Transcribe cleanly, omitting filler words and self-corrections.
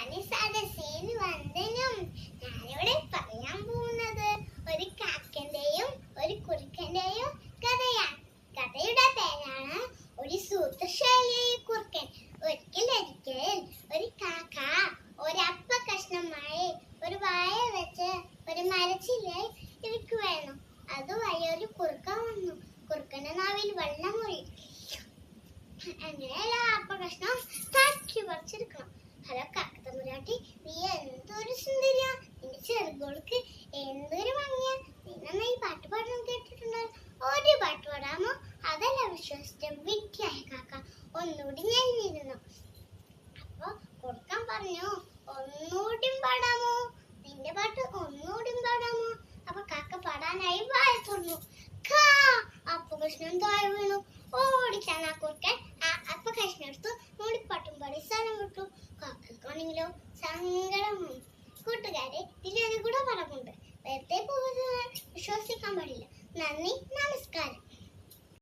ഞാന് സദസ്സിൽ വന്ദനം. ഞാനിവിടെ പറയാൻ പോകുന്നത് ഒരു കാക്കന്റെയും ഒരു കുറുക്കന്റെയും കഥയാണ്. കഥയുടെ പേരാണ് ഒരു സൂത്രശാലിയായ കുറുക്കൻ. ഒരിക്കൽ ഒരു കാക്ക ഒരപ്പ കഷ്ണമായി ഒരു വായ വെച്ച് ഒരു മരച്ചില്ലയിൽ ഇരിക്കുവായിരുന്നു. അതുവഴി ഒരു കുറുക്കൻ വന്നു. കുറുക്കന്റെ നാവിൽ വെള്ളം ഒഴിക്കും. അങ്ങനെയല്ല അപ്പ കഷ്ണം താക്കി പറിച്ചെടുക്കണം. ഹലോ കാക്കത്തമ്പുരാട്ടി, നീ എന്തൊരു സുന്ദരിയാ, നിന്റെ ചെറുകോൾക്ക് എന്തൊരു ഭംഗിയാ. നീ നന്നായി പാട്ട് പാടാൻ കേട്ടിട്ടുണ്ടോ? ഒരു പാട്ട് പാടാമോ? അതല്ല വിശ്വസിച്ച വിദ്യായ കാക്ക ഒന്നുകൂടി ഞെളിഞ്ഞിരുന്നു. അപ്പൊ കുറുക്കൻ പറഞ്ഞു, ഒന്നുകൂടി പാടാമോ? നിന്റെ പാട്ട് ഒന്നുകൂടി പാടാമോ? അപ്പൊ കാക്ക പാടാനായി വായ തുറന്നു. അപ്പ കഷ്ണം താഴെ വീണു. ഓടിച്ചാണ് ആ കുറുക്കൻ അപ്പ കഷ്ണം എടുത്തു മൂടിപ്പാട്ടും പാടി സ്ഥലം വിട്ടു. കാക്കൾക്കാണെങ്കിലോ സങ്കടമായി. കൂട്ടുകാരെ, ഇതിലൊരു കൂടെ പറഞ്ഞുണ്ട്, വെറുതെ പോകുന്നത് വിശ്വസിക്കാൻ പാടില്ല. നന്ദി, നമസ്കാരം.